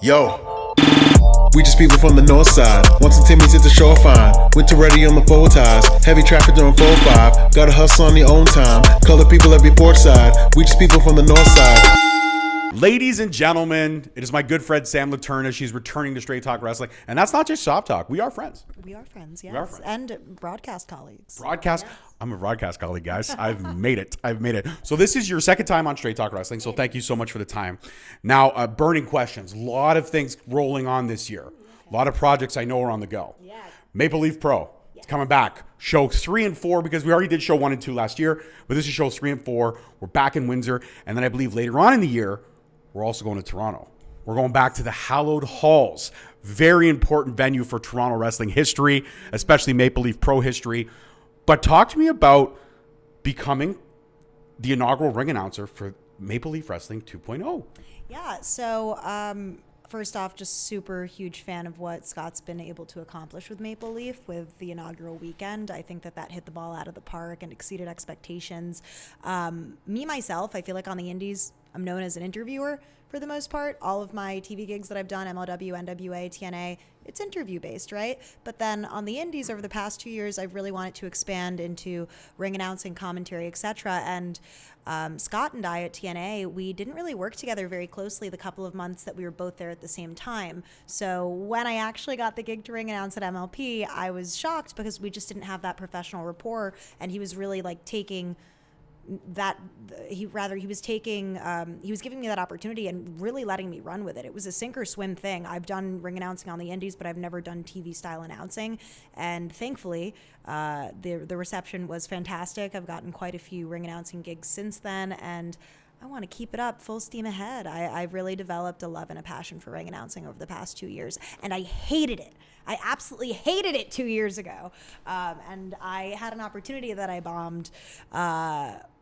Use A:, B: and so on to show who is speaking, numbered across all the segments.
A: Yo, we just people from the north side. Once the Timmy's at the shore fine. Winter ready on the four ties. Heavy traffic during 4-5. Gotta hustle on your own time. Color people every port side. We just people from the north side.
B: Ladies and gentlemen, it is my good friend Sam Laterna. She's returning to Straight Talk Wrestling. And that's not just shop talk. We are friends.
C: We are friends, yes.
B: We are friends.
C: And broadcast colleagues.
B: Broadcast. Yes. I'm a broadcast colleague, guys. I've made it. So this is your second time on Straight Talk Wrestling. So thank you so much for the time. Now, burning questions. A lot of things rolling on this year. A lot of projects I know are on the go. Yeah. Maple Leaf Pro. It's coming back. Show 3 and 4, because we already did show 1 and 2 last year. But this is show 3 and 4. We're back in Windsor. And then I believe later on in the year, we're also going to Toronto. We're going back to the hallowed halls. Very important venue for Toronto wrestling history, especially Maple Leaf Pro history. But talk to me about becoming the inaugural ring announcer for Maple Leaf Wrestling 2.0.
C: Yeah, so first off, just super huge fan of what Scott's been able to accomplish with Maple Leaf with the inaugural weekend. I think that hit the ball out of the park and exceeded expectations. Myself, I feel like on the indies, I'm known as an interviewer for the most part. All of my TV gigs that I've done, MLW, NWA, TNA, it's interview based, right? But then on the indies over the past 2 years, I've really wanted to expand into ring announcing, commentary, etc. And Scott and I at TNA, we didn't really work together very closely the couple of months that we were both there at the same time. So when I actually got the gig to ring announce at MLP, I was shocked because we just didn't have that professional rapport, and he was really like taking that he was giving me that opportunity and really letting me run with it. It was a sink or swim thing. I've done ring announcing on the indies, but I've never done TV style announcing, and thankfully the reception was fantastic. I've gotten quite a few ring announcing gigs since then, and I want to keep it up full steam ahead. I've really developed a love and a passion for ring announcing over the past 2 years, and I hated it. I absolutely hated it 2 years ago. And I had an opportunity that I bombed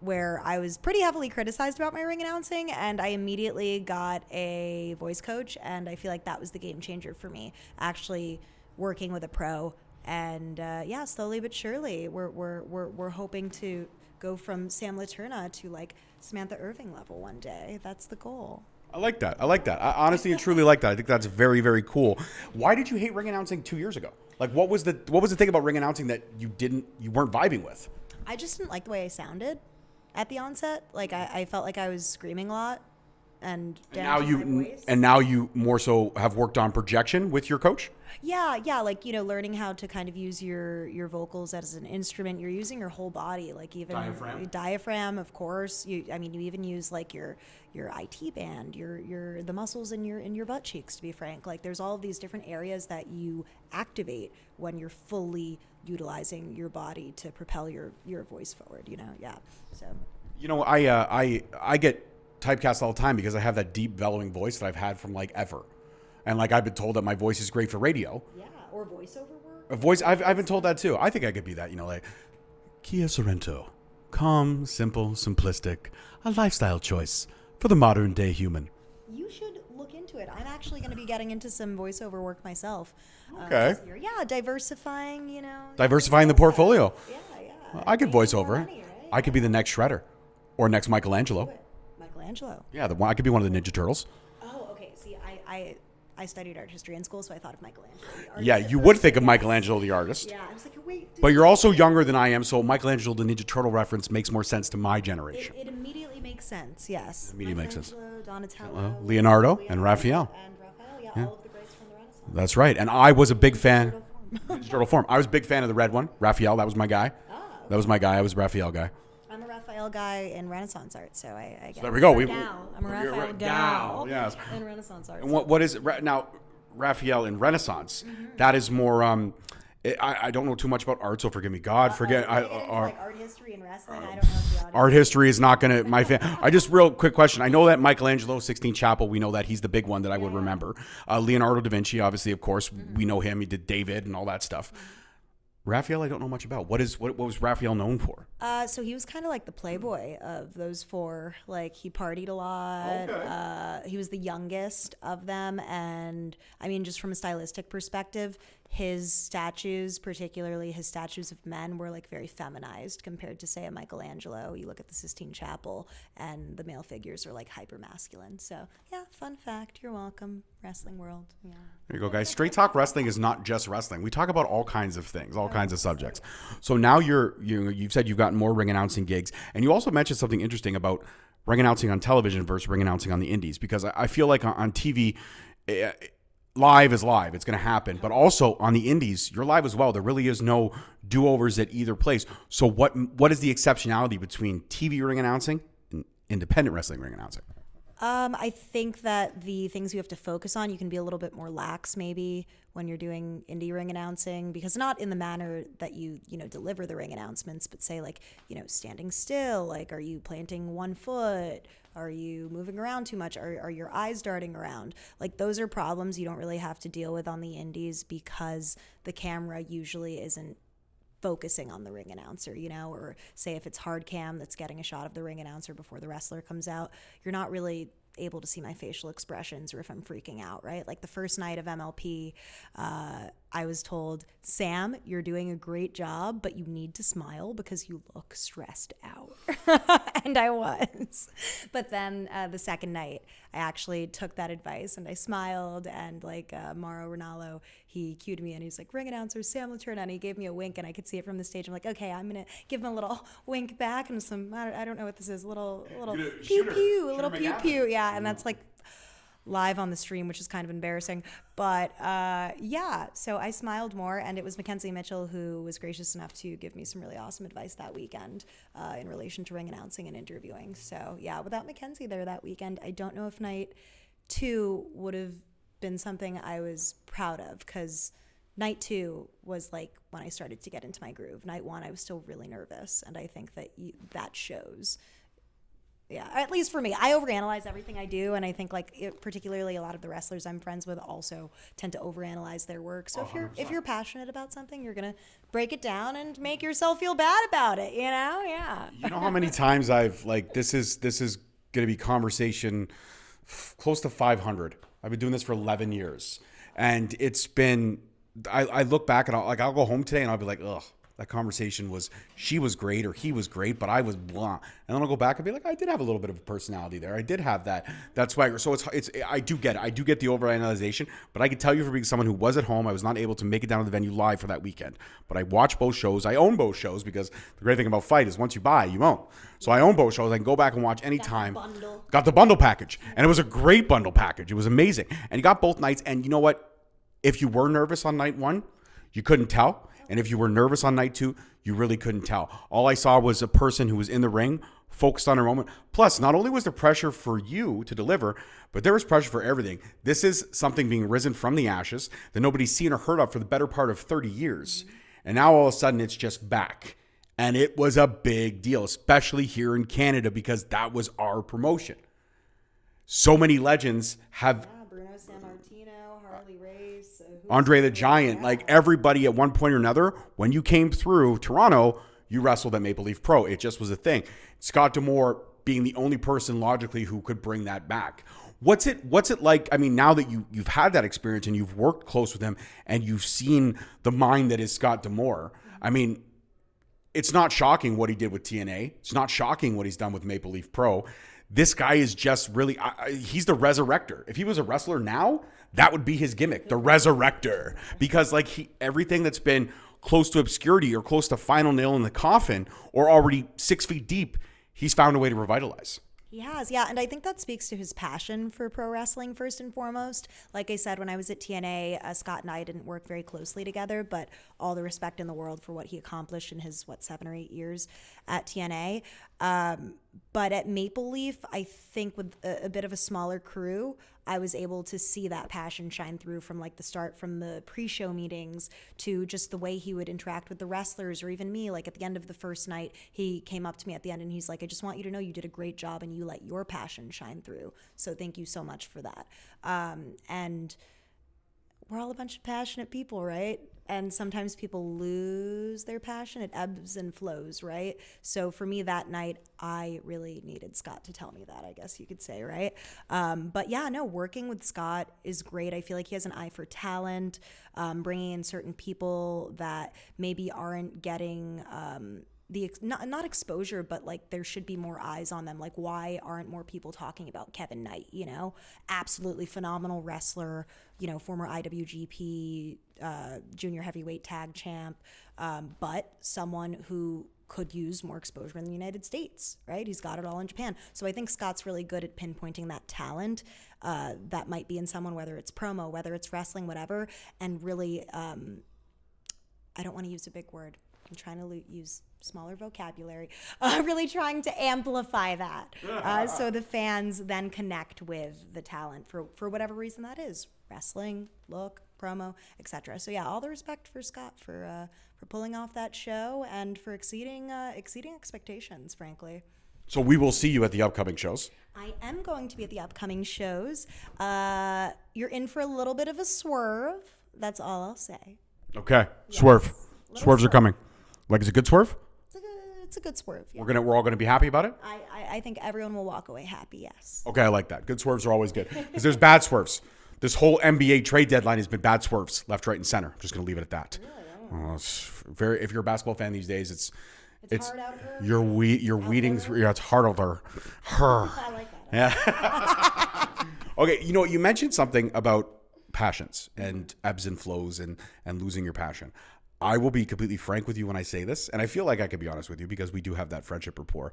C: where I was pretty heavily criticized about my ring announcing, and I immediately got a voice coach, and I feel like that was the game changer for me, actually working with a pro. And slowly but surely, we're hoping to go from Sam Laterna to like Samantha Irving level one day. That's the goal.
B: I like that. I honestly and truly like that. I think that's very, very cool. Why did you hate ring announcing 2 years ago? Like, what was the thing about ring announcing that you weren't vibing with?
C: I just didn't like the way I sounded at the onset. Like, I felt like I was screaming a lot, and now you more so have worked on projection with your coach. Yeah, like, learning how to kind of use your vocals as an instrument. You're using your whole body, like even diaphragm, of course. You even use like your IT band, the muscles in your butt cheeks, to be frank. Like, there's all of these different areas that you activate when you're fully utilizing your body to propel your voice forward. So
B: I get typecast all the time because I have that deep bellowing voice that I've had from like ever. And like, I've been told that my voice is great for radio.
C: Yeah, or voiceover work.
B: I've been told that too. I think I could be that, like Kia Sorrento. Calm, simple, simplistic. A lifestyle choice for the modern day human.
C: You should look into it. I'm actually going to be getting into some voiceover work myself.
B: Okay.
C: This year. Yeah, diversifying,
B: Diversifying the portfolio.
C: Yeah.
B: I could voice over. Money, right? I could be the next Shredder or next Michelangelo.
C: Michelangelo.
B: Yeah, I could be one of the Ninja Turtles.
C: Oh, okay. See, I studied art history in school, so I thought of Michelangelo.
B: Yeah, you would think of Michelangelo the artist.
C: Yeah, I was like, wait.
B: But you're also younger than I am, so Michelangelo the Ninja Turtle reference makes more sense to my generation.
C: It immediately makes sense, yes.
B: It immediately makes sense.
C: Donatello,
B: Leonardo, and Raphael.
C: Yeah, all of the greats from the Renaissance.
B: That's right. And I was a big fan. Ninja Turtle form. I was a big fan of the red one, Raphael. That was my guy.
C: Oh, okay.
B: That was my guy. I was a Raphael guy.
C: I'm a Raphael guy in Renaissance art, so I get
B: so there we go.
C: I'm a Raphael gal
B: yes.
C: in Renaissance art.
B: And what is it now? Raphael in Renaissance. Mm-hmm. That is more. I don't know too much about art, so forgive me. God, forget.
C: Like art history and wrestling. I don't know if the audience.
B: Art history is not going to my fan. I just real quick question. I know that Michelangelo, Sixtine Chapel. We know that he's the big one that I would remember. Leonardo da Vinci, obviously, of course, we know him. He did David and all that stuff. Mm-hmm. Raphael, I don't know much about. What was Raphael known for?
C: So he was kind of like the playboy of those four. Like, he partied a lot. Okay. He was the youngest of them, and I mean, just from a stylistic perspective, his statues, particularly his statues of men, were like very feminized compared to, say, a Michelangelo. You look at the Sistine Chapel and the male figures are like hyper masculine. So yeah, fun fact. You're welcome, wrestling world. Yeah.
B: There you go, guys. Straight Talk Wrestling is not just wrestling. We talk about all kinds of things, all kinds of subjects. So now you've said you've gotten more ring announcing gigs, and you also mentioned something interesting about ring announcing on television versus ring announcing on the indies, because I feel like on TV, live is live. It's going to happen. But also on the indies, you're live as well. There really is no do-overs at either place. So what is the exceptionality between TV ring announcing and independent wrestling ring announcing?
C: I think that the things you have to focus on, you can be a little bit more lax maybe when you're doing indie ring announcing, because not in the manner that you deliver the ring announcements, but say like, standing still, like, are you planting one foot? Are you moving around too much? Are your eyes darting around? Like, those are problems you don't really have to deal with on the indies because the camera usually isn't focusing on the ring announcer, or say if it's hard cam that's getting a shot of the ring announcer before the wrestler comes out, you're not really able to see my facial expressions or if I'm freaking out, right? Like the first night of MLP, I was told, Sam, you're doing a great job, but you need to smile because you look stressed out. And I was. But then the second night, I actually took that advice and I smiled, and like Mauro Ranallo, he cued me and he's like, ring announcer Sam Laterna, and he gave me a wink and I could see it from the stage. I'm like, okay, I'm going to give him a little wink back and some, I don't know what this is, a little pew pew, a little pew pew. Yeah, and that's like live on the stream, which is kind of embarrassing. But yeah, so I smiled more, and it was Mackenzie Mitchell who was gracious enough to give me some really awesome advice that weekend in relation to ring announcing and interviewing. So yeah, without Mackenzie there that weekend, I don't know if night 2 would have been something I was proud of, because night 2 was like when I started to get into my groove. Night 1, I was still really nervous, and I think that that shows. Yeah, at least for me, I overanalyze everything I do, and I think particularly a lot of the wrestlers I'm friends with also tend to overanalyze their work. So if you're passionate about something, you're gonna break it down and make yourself feel bad about it. Yeah.
B: You know how many times I've this is gonna be conversation close to 500. I've been doing this for 11 years, and it's been. I look back and I'll go home today and I'll be like, ugh. That conversation she was great or he was great, but I was blah. And then I'll go back and be like, I did have a little bit of a personality there. I did have that swagger. So I do get it. I do get the overanalyzation, but I can tell you, for being someone who was at home, I was not able to make it down to the venue live for that weekend. But I watch both shows. I own both shows, because the great thing about Fight is once you buy, you own. So I own both shows. I can go back and watch anytime. Got the bundle package. And it was a great bundle package. It was amazing. And you got both nights. And you know what? If you were nervous on night 1, you couldn't tell. And if you were nervous on night 2, you really couldn't tell. All I saw was a person who was in the ring, focused on her moment. Plus, not only was there pressure for you to deliver, but there was pressure for everything. This is something being risen from the ashes that nobody's seen or heard of for the better part of 30 years. And now all of a sudden it's just back. And it was a big deal, especially here in Canada, because that was our promotion. So many legends have...
C: Bruno Sammartino, Harley Race,
B: Andre the Giant, like everybody at one point or another, when you came through Toronto, you wrestled at Maple Leaf Pro. It just was a thing. Scott D'Amore being the only person logically who could bring that back. What's it like? I mean, now that you've had that experience and you've worked close with him and you've seen the mind that is Scott D'Amore, I mean, it's not shocking what he did with TNA. It's not shocking what he's done with Maple Leaf Pro. This guy is just really, he's the resurrector. If he was a wrestler now, that would be his gimmick, the resurrector. Because everything that's been close to obscurity or close to final nail in the coffin or already 6 feet deep, he's found a way to revitalize.
C: He has, yeah. And I think that speaks to his passion for pro wrestling, first and foremost. Like I said, when I was at TNA, Scott and I didn't work very closely together, but all the respect in the world for what he accomplished in his, 7 or 8 years at TNA. But at Maple Leaf, I think with a bit of a smaller crew, I was able to see that passion shine through from the start, from the pre-show meetings to just the way he would interact with the wrestlers or even me. Like at the end of the first night, he came up to me at the end and he's like, I just want you to know you did a great job and you let your passion shine through. So thank you so much for that. And we're all a bunch of passionate people, right? And sometimes people lose their passion. It ebbs and flows, right? So for me that night, I really needed Scott to tell me that, I guess you could say, right? But yeah, no, working with Scott is great. I feel like he has an eye for talent, bringing in certain people that maybe aren't getting not exposure, but like there should be more eyes on them. Like, why aren't more people talking about Kevin Knight? You know, absolutely phenomenal wrestler. You know, former IWGP junior heavyweight tag champ, but someone who could use more exposure in the United States, right? He's got it all in Japan. So I think Scott's really good at pinpointing that talent that might be in someone, whether it's promo, whether it's wrestling, whatever, and really, I don't want to use a big word. I'm trying to use smaller vocabulary, really trying to amplify that so the fans then connect with the talent for whatever reason that is, wrestling, look, promo, etc. So yeah, all the respect for Scott for pulling off that show and for exceeding expectations, frankly.
B: So we will see you at the upcoming shows.
C: I am going to be at the upcoming shows. You're in for a little bit of a swerve. That's all I'll say.
B: Okay, yes. Swerve. Swerves are coming. Like, is it a good swerve?
C: It's a good swerve. Yeah.
B: We're all gonna be happy about it.
C: I think everyone will walk away happy. Yes.
B: Okay, I like that. Good swerves are always good because there's bad swerves. This whole NBA trade deadline has been bad swerves, left, right, and center. I'm just gonna leave it at that. Really? If you're a basketball fan these days, it's
C: hard out here.
B: You're weeding through. Yeah, it's hard out there.
C: I like that.
B: Yeah. Okay, you know, you mentioned something about passions and ebbs and flows and losing your passion. I will be completely frank with you when I say this, and I feel like I could be honest with you because we do have that friendship rapport.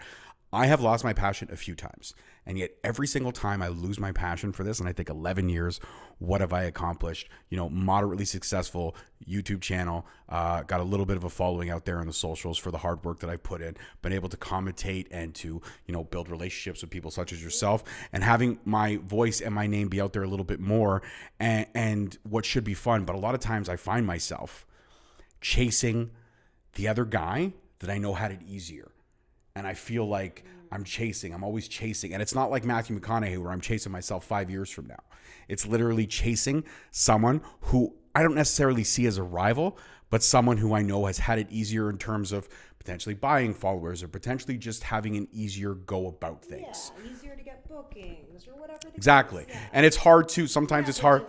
B: I have lost my passion a few times, and yet every single time I lose my passion for this, and I think 11 years, what have I accomplished? You know, moderately successful YouTube channel, got a little bit of a following out there on the socials for the hard work that I've put in, been able to commentate and to, you know, build relationships with people such as yourself, and having my voice and my name be out there a little bit more, and what should be fun. But a lot of times I find myself chasing the other guy that I know had it easier. And I feel like I'm always chasing. And it's not like Matthew McConaughey where I'm chasing myself 5 years from now. It's literally chasing someone who I don't necessarily see as a rival, but someone who I know has had it easier in terms of potentially buying followers or potentially just having an easier go about things.
C: Yeah, easier to get bookings or whatever.
B: Exactly. Yeah. And it's hard to, sometimes it's hard.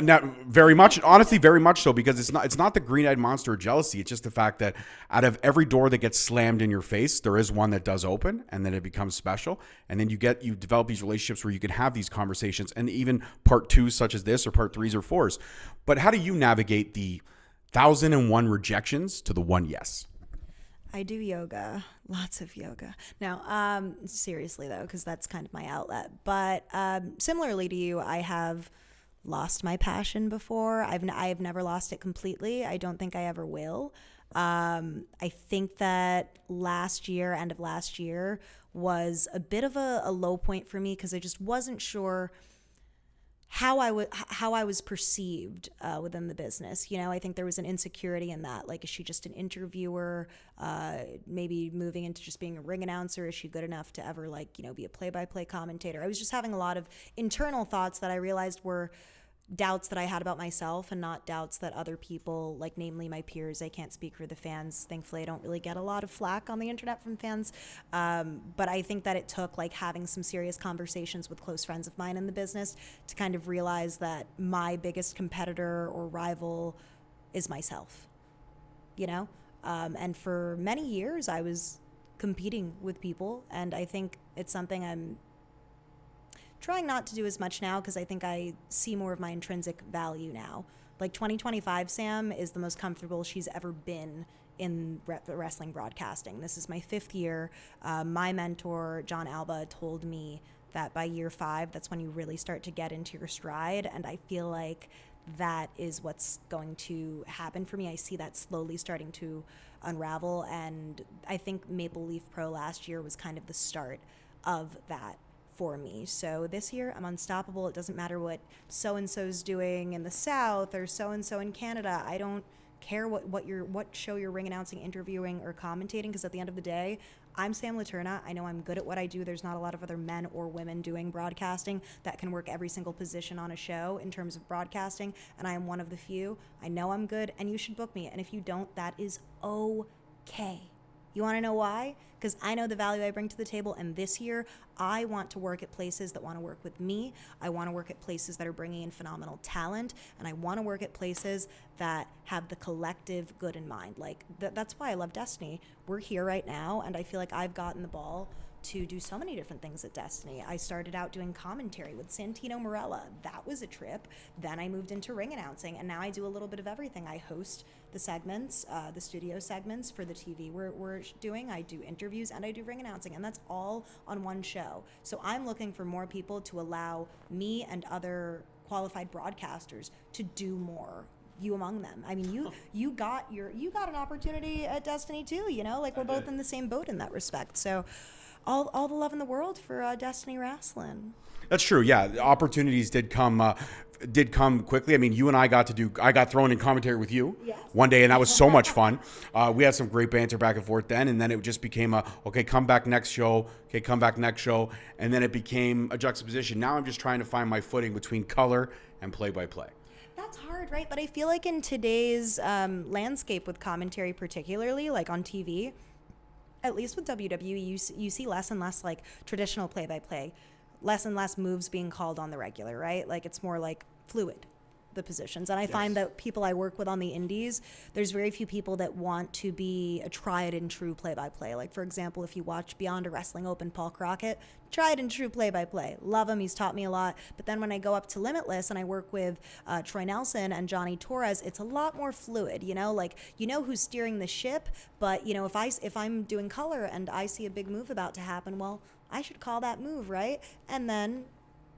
B: Not very much, honestly, very much so, because it's not the green-eyed monster of jealousy. It's just the fact that out of every door that gets slammed in your face, there is one that does open, and then it becomes special. And then you develop these relationships where you can have these conversations, and even part twos such as this, or part threes or fours. But how do you navigate the 1,001 rejections to the one yes?
C: I do yoga, lots of yoga. Now, seriously though, because that's kind of my outlet. But similarly to you, I have lost my passion before. I've never lost it completely. I don't think I ever will. I think that end of last year was a bit of a low point for me because I just wasn't sure how I was perceived within the business. You know, I think there was an insecurity in that. Like, is she just an interviewer? Maybe moving into just being a ring announcer? Is she good enough to ever, like, you know, be a play-by-play commentator? I was just having a lot of internal thoughts that I realized were doubts that I had about myself and not doubts that other people, like namely my peers. I can't speak for the fans. Thankfully, I don't really get a lot of flack on the internet from fans. But I think that it took like having some serious conversations with close friends of mine in the business to kind of realize that my biggest competitor or rival is myself, you know? And for many years, I was competing with people, and I think it's something I'm trying not to do as much now because I think I see more of my intrinsic value now. Like 2025 Sam is the most comfortable she's ever been in wrestling broadcasting. This is my 5th year. My mentor, John Alba, told me that by year 5, that's when you really start to get into your stride. And I feel like that is what's going to happen for me. I see that slowly starting to unravel. And I think Maple Leaf Pro last year was kind of the start of that for me. So this year I'm unstoppable. It doesn't matter what so-and-so's doing in the South or so-and-so in Canada. I don't care what show you're ring announcing, interviewing, or commentating, because at the end of the day, I'm Sam Laterna. I know I'm good at what I do. There's not a lot of other men or women doing broadcasting that can work every single position on a show in terms of broadcasting, and I am one of the few. I know I'm good, and you should book me. And if you don't, that is okay. You want to know why? Because I know the value I bring to the table, and this year I want to work at places that want to work with me. I want to work at places that are bringing in phenomenal talent, and I want to work at places that have the collective good in mind. Like that's why I love Destiny. We're here right now, and I feel like I've gotten the ball to do so many different things at Destiny. I started out doing commentary with Santino Marella. That was a trip. Then I moved into ring announcing, and now I do a little bit of everything. I host the segments, the studio segments for the TV we're doing. I do interviews, and I do ring announcing, and that's all on one show. So I'm looking for more people to allow me and other qualified broadcasters to do more. You among them. I mean, you got an opportunity at Destiny too. You know, like we're both in the same boat in that respect. So all the love in the world for Destiny Wrestling.
B: That's true. Yeah, the opportunities did come quickly. I mean, you and I got thrown in commentary with you one day, and that was so much fun. We had some great banter back and forth then, and then it just became okay, come back next show. Okay, come back next show. And then it became a juxtaposition. Now I'm just trying to find my footing between color and play-by-play.
C: That's hard, right? But I feel like in today's landscape with commentary, particularly like on TV, at least with WWE, you see less and less like traditional play-by-play, less and less moves being called on the regular, right? Like it's more like fluid, the positions. And I find that people I work with on the indies, there's very few people that want to be a tried and true play-by-play. Like for example, if you watch Beyond a Wrestling Open, Paul Crockett, tried and true play-by-play. Love him, he's taught me a lot. But then when I go up to Limitless and I work with Troy Nelson and Johnny Torres, it's a lot more fluid, you know? Like, you know who's steering the ship, but you know, if I'm doing color and I see a big move about to happen, well, I should call that move, right? And then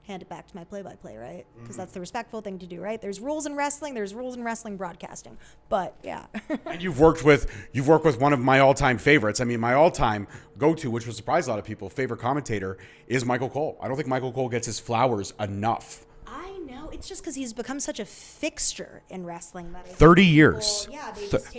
C: hand it back to my play-by-play, right? Because that's the respectful thing to do, right? There's rules in wrestling. There's rules in wrestling broadcasting. But yeah.
B: And you've worked with one of my all-time favorites. I mean, my all-time go-to, which would surprise a lot of people, favorite commentator is Michael Cole. I don't think Michael Cole gets his flowers enough.
C: I know. It's just because he's become such a fixture in wrestling. That
B: 30 years.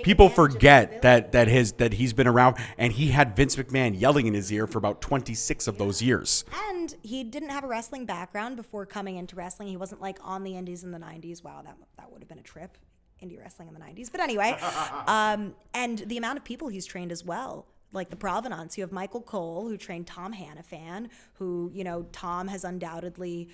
B: People forget
C: that
B: that he's been around, and he had Vince McMahon yelling in his ear for about 26 of those years.
C: And he didn't have a wrestling background before coming into wrestling. He wasn't like on the indies in the 90s. Wow, that would have been a trip. Indie wrestling in the 90s. But anyway, and the amount of people he's trained as well. Like the provenance, you have Michael Cole, who trained Tom Hannafan, who, you know, Tom has undoubtedly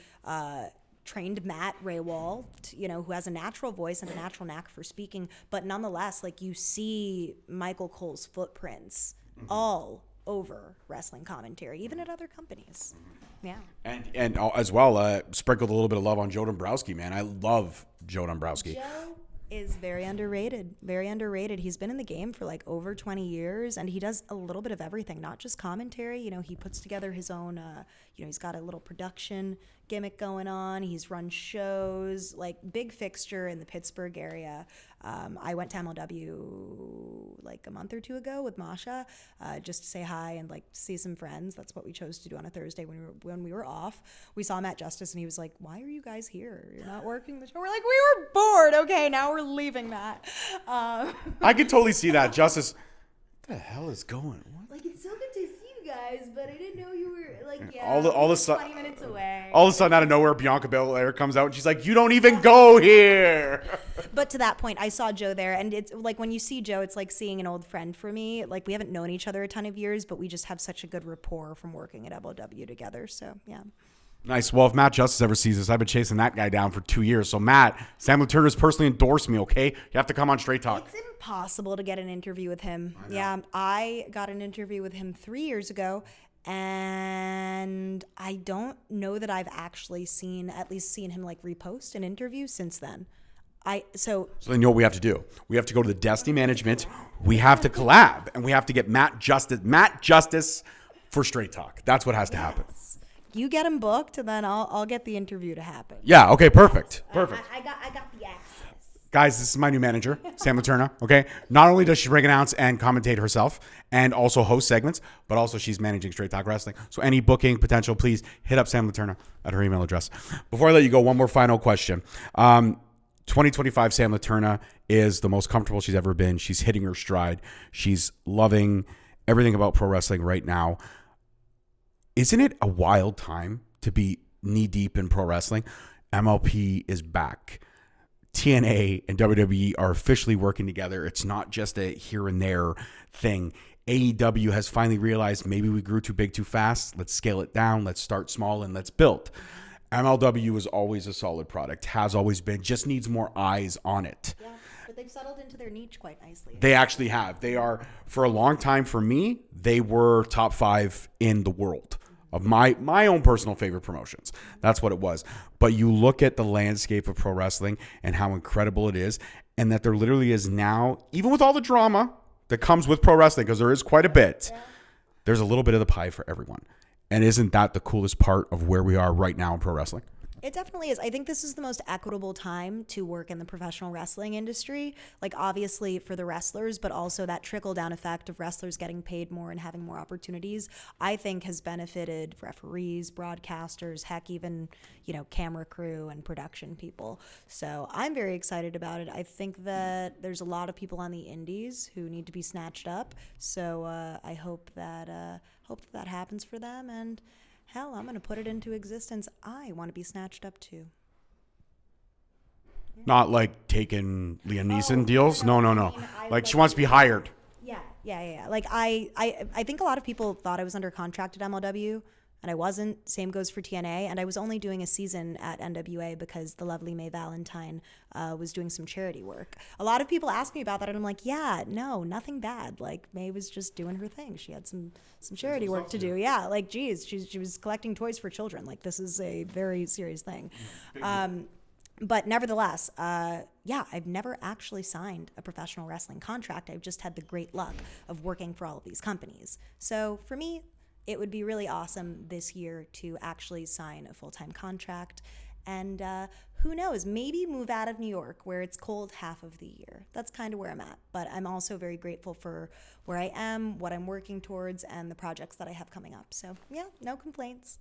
C: trained Matt Raywall, you know, who has a natural voice and a natural knack for speaking. But nonetheless, like you see Michael Cole's footprints all over wrestling commentary, even at other companies. Yeah.
B: And as well, sprinkled a little bit of love on Joe Dombrowski, man. I love Joe Dombrowski.
C: Joe is very underrated. Very underrated. He's been in the game for like over 20 years, and he does a little bit of everything, not just commentary. You know, he puts together his own, you know, he's got a little production gimmick going on. He's run shows, like big fixture in the Pittsburgh area. I went to MLW like a month or two ago with Masha, just to say hi and like see some friends. That's what we chose to do on a Thursday when we were off. We saw Matt Justice, and he was like, "Why are you guys here? You're not working the show." We're like, "We were bored. Okay, now we're leaving, Matt."
B: I could totally see that. Justice, what the hell is going on?
C: Like, it's so good to see you guys, but I didn't know you were like,
B: all the
C: 20 minutes away.
B: All of a sudden, out of nowhere, Bianca Belair comes out, and she's like, "You don't even go here."
C: But to that point, I saw Joe there, and it's like when you see Joe, it's like seeing an old friend for me. Like, we haven't known each other a ton of years, but we just have such a good rapport from working at MLW together. So yeah.
B: Nice. Well, if Matt Justice ever sees this, I've been chasing that guy down for 2 years. So, Matt, Sam Laterna's personally endorsed me, okay? You have to come on Straight Talk.
C: It's impossible to get an interview with him. Yeah, I got an interview with him 3 years ago, and I don't know that I've actually seen him like repost an interview since then. So
B: then you know what we have to do? We have to go to the Destiny management. We have to collab, and we have to get Matt Justice for Straight Talk. That's what has to happen.
C: You get him booked, and then I'll get the interview to happen.
B: Yeah. Okay. Perfect.
C: I got the access.
B: Guys, this is my new manager, Sam Laterna. Okay. Not only does she ring announce and commentate herself, and also host segments, but also she's managing Straight Talk Wrestling. So any booking potential, please hit up Sam Laterna at her email address. Before I let you go, one more final question. 2025 Sam Laterna is the most comfortable she's ever been. She's hitting her stride. She's loving everything about pro wrestling right now. Isn't it a wild time to be knee deep in pro wrestling? MLP is back. TNA and WWE are officially working together. It's not just a here and there thing. AEW has finally realized maybe we grew too big too fast. Let's scale it down. Let's start small and let's build. MLW is always a solid product, has always been, just needs more eyes on it.
C: Yeah, but they've settled into their niche quite nicely.
B: They actually have. They are, for a long time for me, they were top 5 in the world of my own personal favorite promotions. That's what it was. But you look at the landscape of pro wrestling and how incredible it is, and that there literally is now, even with all the drama that comes with pro wrestling, because there is quite a bit, there's a little bit of the pie for everyone. And isn't that the coolest part of where we are right now in pro wrestling?
C: It definitely is. I think this is the most equitable time to work in the professional wrestling industry. Like, obviously for the wrestlers, but also that trickle down effect of wrestlers getting paid more and having more opportunities, I think has benefited referees, broadcasters, heck, even, camera crew and production people. So I'm very excited about it. I think that there's a lot of people on the indies who need to be snatched up. So I hope that happens for them. And hell, I'm going to put it into existence. I want to be snatched up too. Yeah.
B: Not like taking Liam Neeson deals. No.
C: I mean,
B: Like she wants to be hired.
C: Yeah. Like I think a lot of people thought I was under contract at MLW, and I wasn't. Same goes for TNA, and I was only doing a season at NWA because the lovely May Valentine was doing some charity work. A lot of people ask me about that, and I'm like, yeah, no, nothing bad. Like, May was just doing her thing. She had some charity work to do. Yeah, like, geez, she was collecting toys for children. Like, this is a very serious thing. But nevertheless, I've never actually signed a professional wrestling contract. I've just had the great luck of working for all of these companies. So for me, it would be really awesome this year to actually sign a full-time contract. And who knows, maybe move out of New York where it's cold half of the year. That's kind of where I'm at. But I'm also very grateful for where I am, what I'm working towards, and the projects that I have coming up. So yeah, no complaints.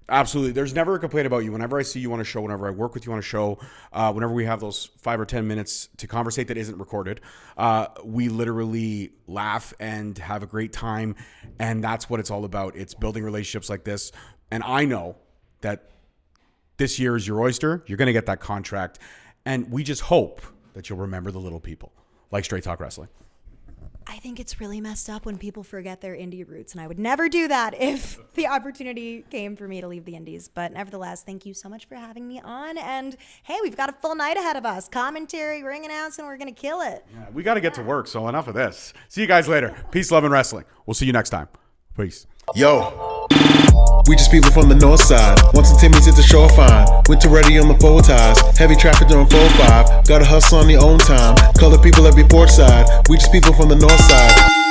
B: Absolutely. There's never a complaint about you. Whenever I see you on a show, whenever I work with you on a show, whenever we have those 5 or 10 minutes to conversate that isn't recorded, we literally laugh and have a great time. And that's what it's all about. It's building relationships like this. And I know that this year is your oyster. You're going to get that contract. And we just hope that you'll remember the little people like Straight Talk Wrestling.
C: I think it's really messed up when people forget their indie roots, and I would never do that if the opportunity came for me to leave the indies. But nevertheless, thank you so much for having me on. And hey, we've got a full night ahead of us. Commentary, ring announcing, we're going to kill it.
B: Yeah, we got to get to work, so enough of this. See you guys later. Peace, love, and wrestling. We'll see you next time. Peace.
A: Yo, we just people from the north side. Once the Timmy's hit the shore fine. Winter ready on the full ties. Heavy traffic during 4-5. Gotta hustle on your own time. Color people every port side. We just people from the north side.